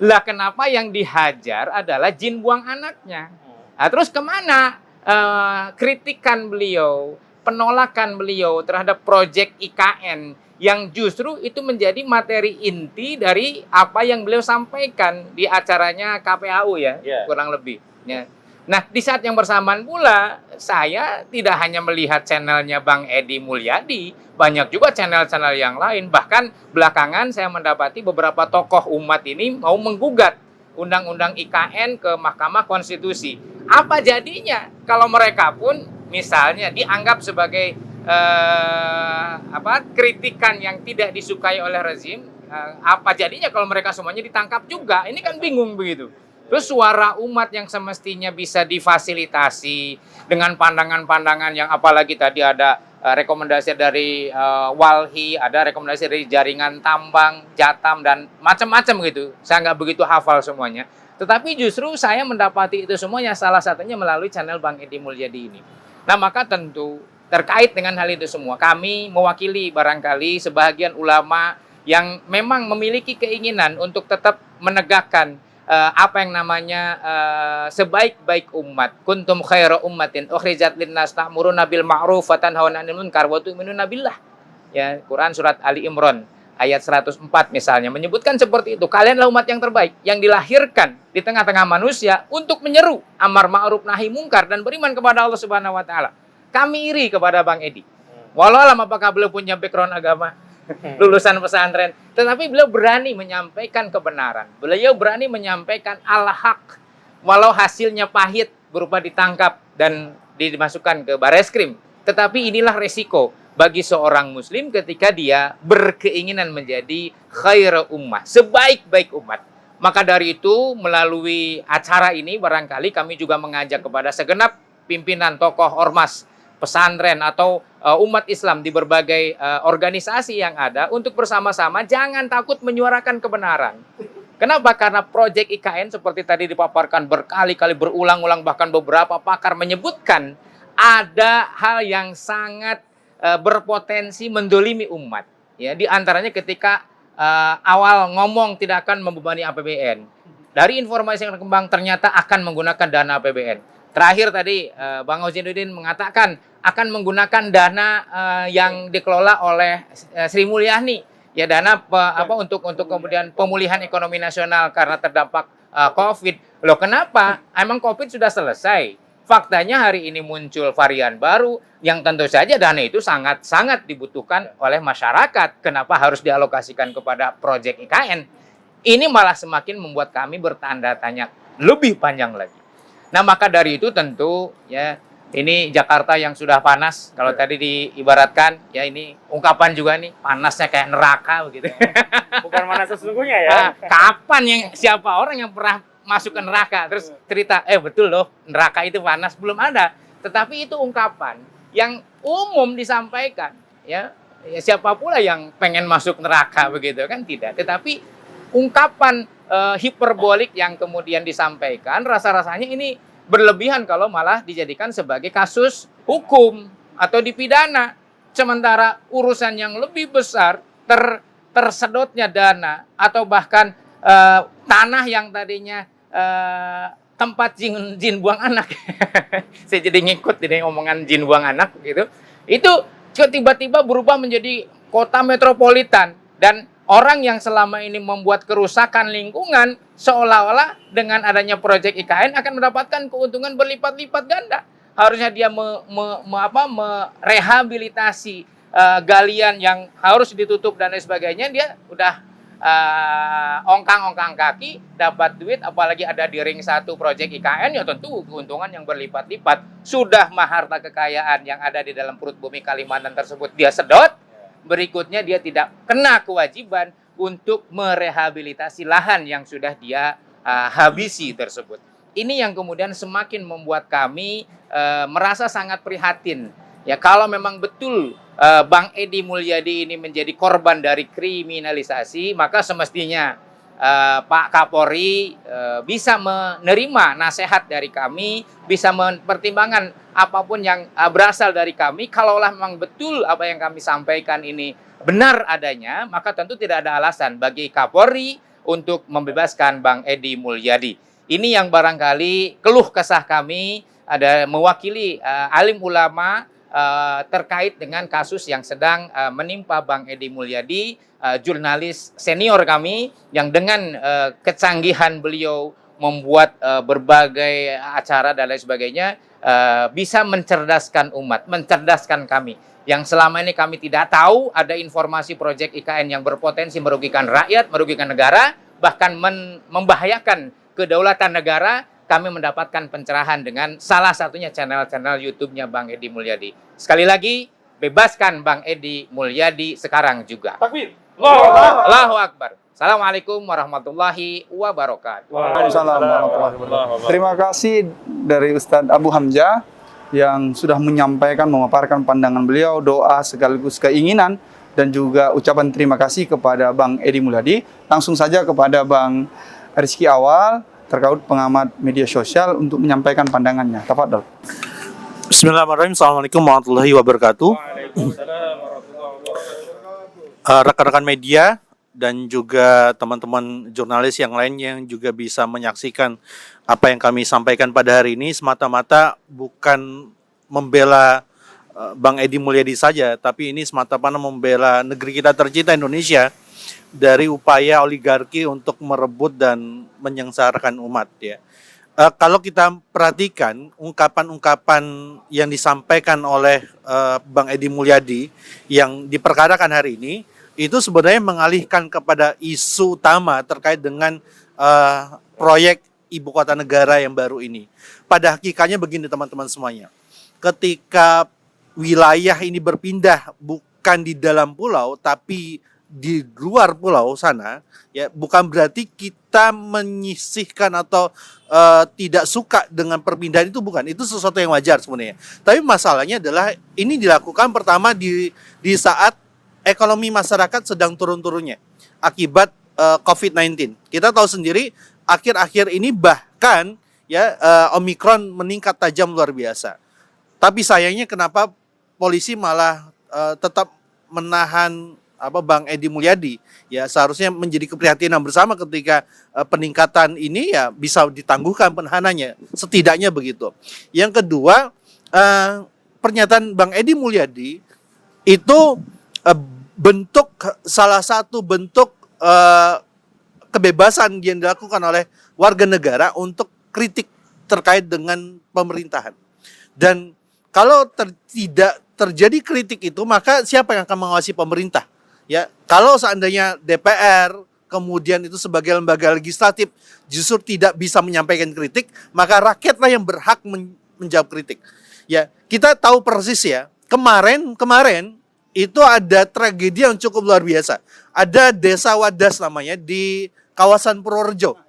Lah kenapa yang dihajar adalah jin buang anaknya? Nah, terus kemana kritikan beliau, penolakan beliau terhadap proyek IKN yang justru itu menjadi materi inti dari apa yang beliau sampaikan di acaranya KPAU ya, kurang lebih. Ya. Nah, di saat yang bersamaan pula, saya tidak hanya melihat channelnya Bang Edi Mulyadi, banyak juga channel-channel yang lain. Bahkan belakangan saya mendapati beberapa tokoh umat ini mau menggugat Undang-Undang IKN ke Mahkamah Konstitusi. Apa jadinya kalau mereka pun misalnya dianggap sebagai kritikan yang tidak disukai oleh rezim, apa jadinya kalau mereka semuanya ditangkap juga? Ini kan bingung begitu. Terus suara umat yang semestinya bisa difasilitasi dengan pandangan-pandangan yang apalagi tadi ada rekomendasi dari Walhi, ada rekomendasi dari jaringan tambang, Jatam dan macam-macam gitu. Saya nggak begitu hafal semuanya. Tetapi justru saya mendapati itu semuanya salah satunya melalui channel Bang Edi Mulyadi ini. Nah, maka tentu terkait dengan hal itu semua, kami mewakili barangkali sebagian ulama yang memang memiliki keinginan untuk tetap menegakkan apa yang namanya sebaik-baik umat. Kuntum khaira ummatin ukhrijat linnas ta'muruna bil ma'ruf wa tanhauna 'anil munkar wa tu'minuna billah. Ya, Quran surat Ali Imran ayat 104 misalnya menyebutkan seperti itu. Kalianlah umat yang terbaik yang dilahirkan di tengah-tengah manusia untuk menyeru amar ma'ruf nahi munkar dan beriman kepada Allah Subhanahu wa taala. Kami iri kepada Bang Edi. Walau alam apakah beliau punya background agama, lulusan pesantren, tetapi beliau berani menyampaikan kebenaran. Beliau berani menyampaikan al-haq, walau hasilnya pahit berupa ditangkap dan dimasukkan ke bareskrim. Tetapi inilah resiko bagi seorang muslim ketika dia berkeinginan menjadi khair ummah, sebaik-baik umat. Maka dari itu melalui acara ini barangkali kami juga mengajak kepada segenap pimpinan tokoh ormas pesantren atau umat Islam di berbagai organisasi yang ada untuk bersama-sama jangan takut menyuarakan kebenaran. Kenapa? Karena proyek IKN seperti tadi dipaparkan berkali-kali berulang-ulang, bahkan beberapa pakar menyebutkan ada hal yang sangat berpotensi mendolimi umat. Ya, di antaranya ketika awal ngomong tidak akan membebani APBN. Dari informasi yang berkembang ternyata akan menggunakan dana APBN. Terakhir tadi Bang Ozinuddin mengatakan akan menggunakan dana yang dikelola oleh Sri Mulyani, ya dana untuk kemudian pemulihan ekonomi nasional karena terdampak COVID. Loh kenapa? Emang COVID sudah selesai? Faktanya hari ini muncul varian baru yang tentu saja dana itu sangat-sangat dibutuhkan oleh masyarakat. Kenapa harus dialokasikan kepada proyek IKN? Ini malah semakin membuat kami bertanda tanya lebih panjang lagi. Nah, maka dari itu tentu ya ini Jakarta yang sudah panas. Kalau tadi diibaratkan ya ini ungkapan juga nih panasnya kayak neraka begitu. Bukan panas sesungguhnya ya. Nah, kapan siapa orang yang pernah masuk ke neraka terus cerita betul loh neraka itu panas, belum ada. Tetapi itu ungkapan yang umum disampaikan ya siapa pula yang pengen masuk neraka begitu kan tidak. Tetapi ungkapan hiperbolik yang kemudian disampaikan rasa-rasanya ini berlebihan kalau malah dijadikan sebagai kasus hukum atau dipidana. Sementara urusan yang lebih besar tersedotnya dana atau bahkan tanah yang tadinya tempat jin buang anak. Saya jadi ngikut jadi omongan jin buang anak gitu. Itu tiba-tiba berubah menjadi kota metropolitan dan orang yang selama ini membuat kerusakan lingkungan seolah-olah dengan adanya proyek IKN akan mendapatkan keuntungan berlipat-lipat ganda. Harusnya dia merehabilitasi galian yang harus ditutup dan lain sebagainya, dia udah ongkang-ongkang kaki dapat duit, apalagi ada di ring 1 proyek IKN, ya tentu keuntungan yang berlipat-lipat. Sudah harta kekayaan yang ada di dalam perut bumi Kalimantan tersebut dia sedot. Berikutnya dia tidak kena kewajiban untuk merehabilitasi lahan yang sudah dia habisi tersebut. Ini yang kemudian semakin membuat kami merasa sangat prihatin. Ya kalau memang betul Bang Edi Mulyadi ini menjadi korban dari kriminalisasi, maka semestinya Pak Kapolri bisa menerima nasihat dari kami, bisa mempertimbangkan apapun yang berasal dari kami. Kalaulah memang betul apa yang kami sampaikan ini benar adanya, maka tentu tidak ada alasan bagi Kapolri untuk membebaskan Bang Edi Mulyadi. Ini yang barangkali keluh kesah kami, ada mewakili alim ulama terkait dengan kasus yang sedang menimpa Bang Edi Mulyadi, jurnalis senior kami yang dengan kecanggihan beliau membuat berbagai acara dan lain sebagainya bisa mencerdaskan umat, mencerdaskan kami. Yang selama ini kami tidak tahu ada informasi proyek IKN yang berpotensi merugikan rakyat, merugikan negara, bahkan membahayakan kedaulatan negara. Kami mendapatkan pencerahan dengan salah satunya channel-channel YouTube-nya Bang Edi Mulyadi. Sekali lagi, bebaskan Bang Edi Mulyadi sekarang juga. Takbir. Allahu Akbar. Assalamualaikum warahmatullahi wabarakatuh. Waalaikumsalam warahmatullahi wabarakatuh. Terima kasih dari Ustadz Abu Hamzah yang sudah menyampaikan, memaparkan pandangan beliau, doa sekaligus keinginan, dan juga ucapan terima kasih kepada Bang Edi Mulyadi. Langsung saja kepada Bang Rizky Awal, terkait pengamat media sosial untuk menyampaikan pandangannya. Tafadhol. Bismillahirrahmanirrahim. Assalamualaikum warahmatullahi wabarakatuh. Rekan-rekan media dan juga teman-teman jurnalis yang lain yang juga bisa menyaksikan apa yang kami sampaikan pada hari ini semata-mata bukan membela Bang Edi Mulyadi saja, tapi ini semata-mata membela negeri kita tercinta Indonesia dari upaya oligarki untuk merebut dan menyengsarakan umat ya. Kalau kita perhatikan ungkapan-ungkapan yang disampaikan oleh Bang Edi Mulyadi yang diperkarakan hari ini itu sebenarnya mengalihkan kepada isu utama terkait dengan proyek ibu kota negara yang baru ini. Pada hakikatnya begini teman-teman semuanya. Ketika wilayah ini berpindah bukan di dalam pulau tapi di luar pulau sana, ya bukan berarti kita menyisihkan atau tidak suka dengan perpindahan, itu bukan. Itu sesuatu yang wajar sebenarnya. Tapi masalahnya adalah ini dilakukan pertama di saat ekonomi masyarakat sedang turun-turunnya akibat COVID-19. Kita tahu sendiri akhir-akhir ini bahkan ya Omikron meningkat tajam luar biasa. Tapi sayangnya kenapa polisi malah tetap menahan Bang Edi Mulyadi, ya seharusnya menjadi keprihatinan bersama ketika peningkatan ini ya bisa ditangguhkan penahanannya, setidaknya begitu. Yang kedua, pernyataan Bang Edi Mulyadi itu salah satu bentuk kebebasan yang dilakukan oleh warga negara untuk kritik terkait dengan pemerintahan. Dan kalau tidak terjadi kritik itu, maka siapa yang akan mengawasi pemerintah? Ya, kalau seandainya DPR kemudian itu sebagai lembaga legislatif justru tidak bisa menyampaikan kritik, maka rakyatlah yang berhak menjawab kritik. Ya, kita tahu persis ya, kemarin itu ada tragedi yang cukup luar biasa. Ada desa Wadas namanya di kawasan Purworejo,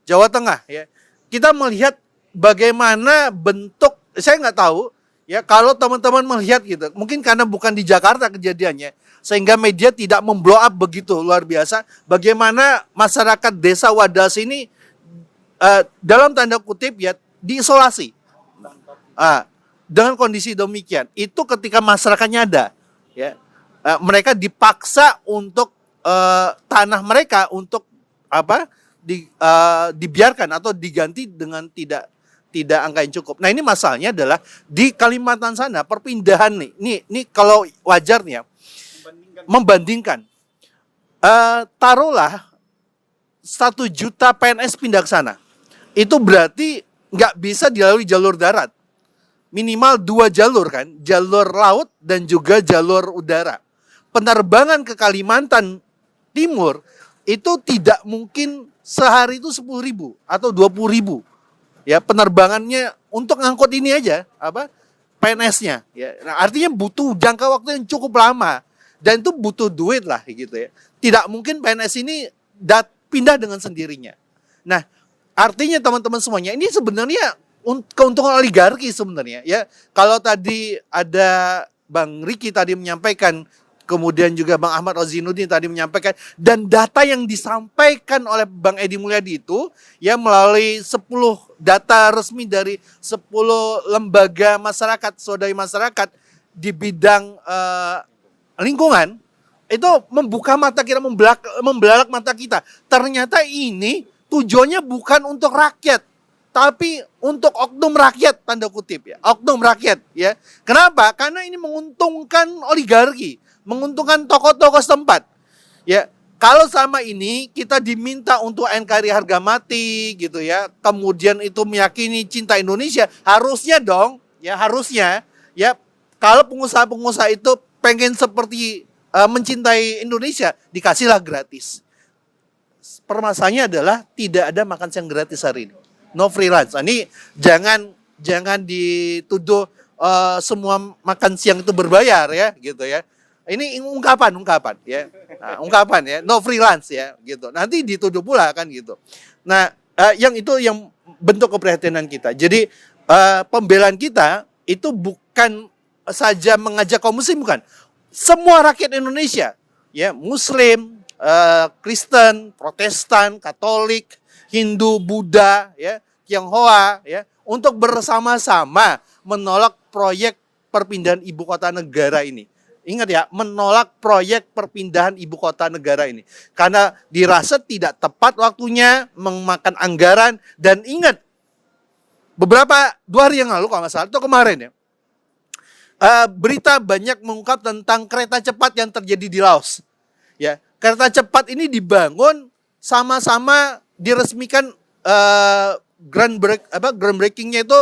Jawa Tengah. Ya, kita melihat bagaimana bentuk, saya nggak tahu. Ya, kalau teman-teman melihat gitu, mungkin karena bukan di Jakarta kejadiannya, sehingga media tidak memblow up begitu luar biasa. Bagaimana masyarakat desa Wadas ini dalam tanda kutip ya diisolasi. Dengan kondisi demikian, itu ketika masyarakatnya ada, ya mereka dipaksa untuk tanah mereka untuk dibiarkan atau diganti dengan tidak angka yang cukup. Nah, ini masalahnya adalah di Kalimantan sana perpindahan nih. Ini kalau wajarnya membandingkan. Taruhlah 1 juta PNS pindah ke sana. Itu berarti nggak bisa dilalui jalur darat. Minimal 2 jalur kan, jalur laut dan juga jalur udara. Penerbangan ke Kalimantan Timur itu tidak mungkin sehari itu 10.000 atau 20.000. Ya, penerbangannya untuk ngangkut ini aja PNS-nya ya. Nah, artinya butuh jangka waktu yang cukup lama dan itu butuh duit lah gitu ya. Tidak mungkin PNS ini pindah dengan sendirinya. Nah, artinya teman-teman semuanya ini sebenarnya keuntungan oligarki sebenarnya ya. Kalau tadi ada Bang Riki tadi menyampaikan, kemudian juga Bang Ahmad Rozinuddin tadi menyampaikan, dan data yang disampaikan oleh Bang Edi Mulyadi itu ya melalui 10 data resmi dari 10 lembaga masyarakat, swadaya masyarakat di bidang lingkungan, itu membuka mata kita, membelalak mata kita. Ternyata ini tujuannya bukan untuk rakyat, tapi untuk oknum rakyat, tanda kutip ya, oknum rakyat ya. Kenapa? Karena ini menguntungkan oligarki, menguntungkan tokoh-tokoh setempat. Ya, kalau sama ini kita diminta untuk NKRI harga mati gitu ya, kemudian itu meyakini cinta Indonesia, harusnya dong, ya harusnya ya kalau pengusaha-pengusaha itu pengen seperti mencintai Indonesia, dikasihlah gratis. Permasalahannya adalah tidak ada makan siang gratis hari ini. No free lunch. Nah, ini jangan dituduh semua makan siang itu berbayar ya, gitu ya. Ini ungkapan ya. Nah, ungkapan ya, no freelance ya gitu. Nanti dituduh pula kan gitu. Nah, yang itu yang bentuk keprihatinan kita. Jadi pembelaan kita itu bukan saja mengajak kaum muslim, bukan. Semua rakyat Indonesia, ya, Muslim, Kristen, Protestan, Katolik, Hindu, Buddha, ya, Tionghoa, ya, untuk bersama-sama menolak proyek perpindahan ibu kota negara ini. Ingat ya, menolak proyek perpindahan ibu kota negara ini. Karena dirasa tidak tepat waktunya, memakan anggaran. Dan ingat, 2 hari yang lalu kalau nggak salah, itu kemarin ya, berita banyak mengungkap tentang kereta cepat yang terjadi di Laos. Ya, kereta cepat ini dibangun sama-sama diresmikan groundbreakingnya itu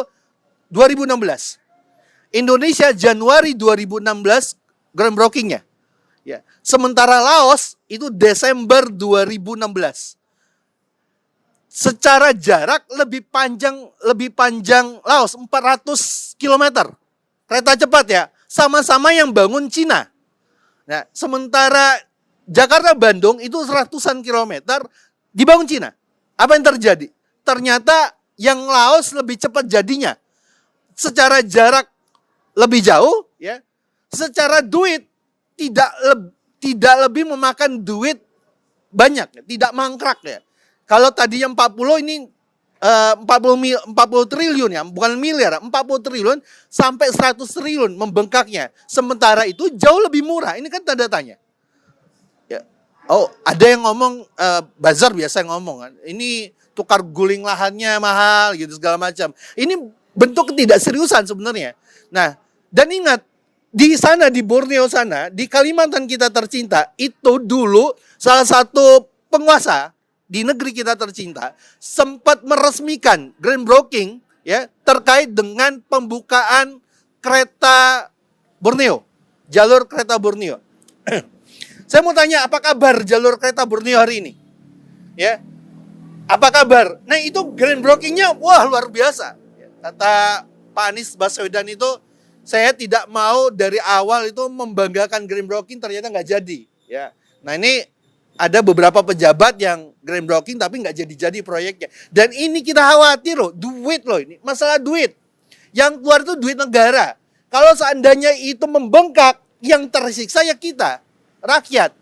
2016. Indonesia Januari 2016 groundbreakingnya. Ya. Sementara Laos itu Desember 2016. Secara jarak lebih panjang Laos 400 km. Kereta cepat ya, sama-sama yang bangun Cina. Nah, sementara Jakarta-Bandung itu ratusan kilometer dibangun Cina. Apa yang terjadi? Ternyata yang Laos lebih cepat jadinya. Secara jarak lebih jauh, ya. Secara duit tidak lebih memakan duit banyak, ya. Tidak mangkrak ya. Kalau tadi yang 40 ini 40 triliun ya, bukan miliar, 40 triliun sampai 100 triliun membengkaknya. Sementara itu jauh lebih murah. Ini kan tanda tanya. Ya. Oh, ada yang ngomong bazar biasa yang ngomong kan. Ini tukar guling lahannya mahal gitu segala macam. Ini bentuk ketidakseriusan sebenarnya. Nah, dan ingat di sana di Borneo sana, di Kalimantan kita tercinta, itu dulu salah satu penguasa di negeri kita tercinta sempat meresmikan groundbreaking ya terkait dengan pembukaan kereta Borneo, jalur kereta Borneo. Saya mau tanya, apa kabar jalur kereta Borneo hari ini? Ya, apa kabar? Nah itu groundbreakingnya wah luar biasa. Kata Pak Anies Baswedan itu, saya tidak mau dari awal itu membanggakan groundbreaking, ternyata nggak jadi. Ya, nah ini ada beberapa pejabat yang groundbreaking tapi nggak jadi-jadi proyeknya. Dan ini kita khawatir loh, duit loh ini, masalah duit. Yang keluar itu duit negara. Kalau seandainya itu membengkak, yang tersiksa ya kita, rakyat.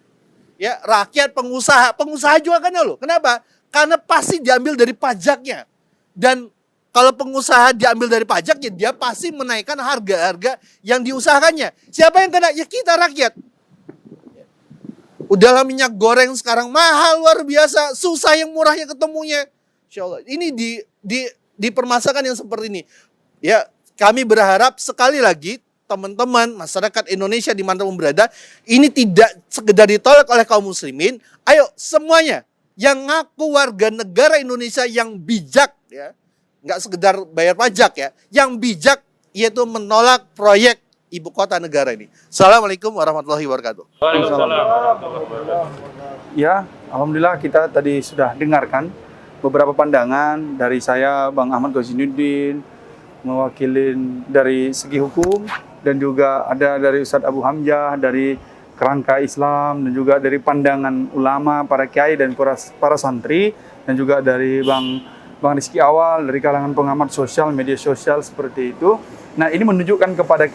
Ya, rakyat, pengusaha juga kan loh. Kenapa? Karena pasti diambil dari pajaknya. Dan kalau pengusaha diambil dari pajak, ya dia pasti menaikkan harga-harga yang diusahakannya. Siapa yang kena? Ya kita rakyat. Udahlah minyak goreng sekarang mahal luar biasa, susah yang murahnya ketemunya. Insya Allah. Ini di permasalahan yang seperti ini. Ya, kami berharap sekali lagi teman-teman masyarakat Indonesia dimanapun berada, ini tidak sekedar ditolak oleh kaum muslimin. Ayo semuanya yang ngaku warga negara Indonesia yang bijak, ya, nggak sekedar bayar pajak ya, yang bijak yaitu menolak proyek ibu kota negara ini. Assalamualaikum warahmatullahi wabarakatuh. Ya, alhamdulillah kita tadi sudah dengarkan beberapa pandangan dari saya, Bang Ahmad Ghazinuddin, mewakili dari segi hukum, dan juga ada dari Ustadz Abu Hamzah dari kerangka Islam, dan juga dari pandangan ulama, para kiai dan para santri, dan juga dari Bang Rizky Awal dari kalangan pengamat sosial, media sosial seperti itu. Nah, ini menunjukkan kepada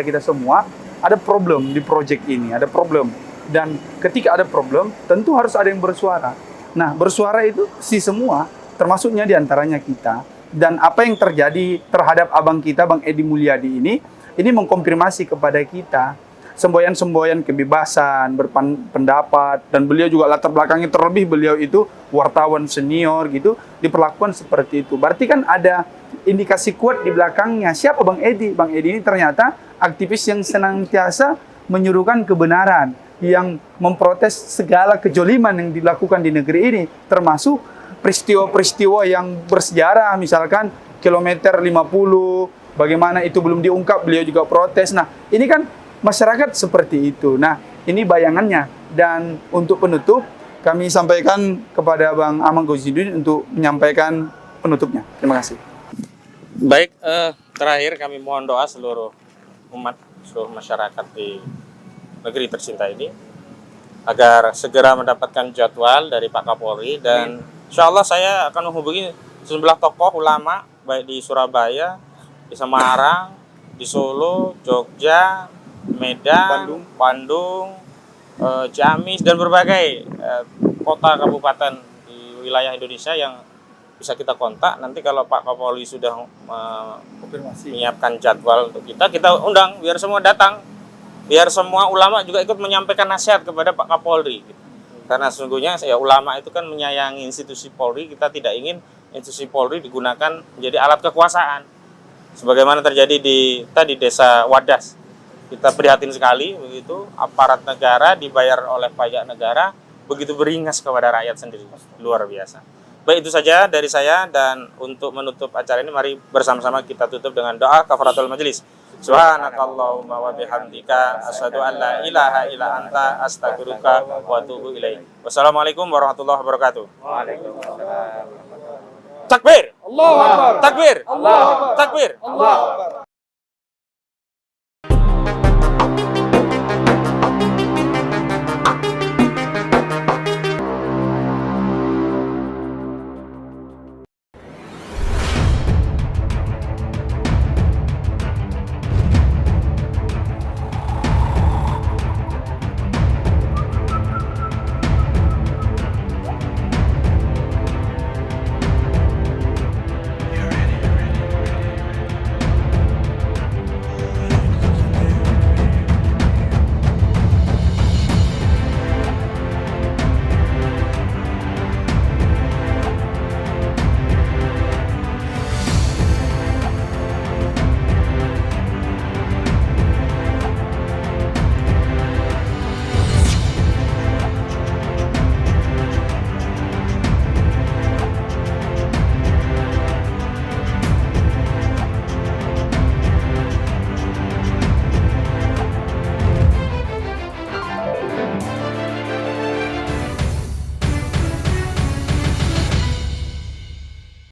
kita semua ada problem di proyek ini, ada problem. Dan ketika ada problem, tentu harus ada yang bersuara. Nah, bersuara itu si semua, termasuknya diantaranya kita. Dan apa yang terjadi terhadap abang kita, Bang Edi Mulyadi ini mengkonfirmasi kepada kita semboyan-semboyan kebebasan, berpendapat, dan beliau juga latar belakangnya terlebih beliau itu wartawan senior gitu, diperlakukan seperti itu. Berarti kan ada indikasi kuat di belakangnya. Siapa Bang Edi? Bang Edi ini ternyata aktivis yang senantiasa menyuruhkan kebenaran, yang memprotes segala kejoliman yang dilakukan di negeri ini, termasuk peristiwa-peristiwa yang bersejarah, misalkan kilometer 50, bagaimana itu belum diungkap, beliau juga protes. Nah, ini kan masyarakat seperti itu. Nah, ini bayangannya. Dan untuk penutup, kami sampaikan kepada Bang Ahmad Ghazinuddin untuk menyampaikan penutupnya. Terima kasih. Baik, terakhir kami mohon doa seluruh umat, seluruh masyarakat di negeri tercinta ini agar segera mendapatkan jadwal dari Pak Kapolri, dan insya Allah saya akan menghubungi sejumlah tokoh ulama baik di Surabaya, di Semarang, di Solo, Jogja, Medan, Bandung, Ciamis, dan berbagai kota kabupaten di wilayah Indonesia yang bisa kita kontak. Nanti kalau Pak Kapolri sudah menyiapkan jadwal untuk kita undang biar semua datang, biar semua ulama juga ikut menyampaikan nasihat kepada Pak Kapolri. Karena sesungguhnya ya ulama itu kan menyayangi institusi Polri, kita tidak ingin institusi Polri digunakan menjadi alat kekuasaan. Sebagaimana terjadi di Desa Wadas. Kita prihatin sekali begitu, aparat negara dibayar oleh pajak negara begitu beringas kepada rakyat sendiri. Luar biasa. Baik, itu saja dari saya, dan untuk menutup acara ini mari bersama-sama kita tutup dengan doa kafaratul majelis. Subhanakallahumma wa bihamdika asyhadu an la ilaha illa anta astaghfiruka wa atubu ilaik. Wassalamualaikum warahmatullahi wabarakatuh. Waalaikumsalam. Takbir. Allahu Akbar. Takbir. Allahu Akbar. Takbir. Allahu Akbar.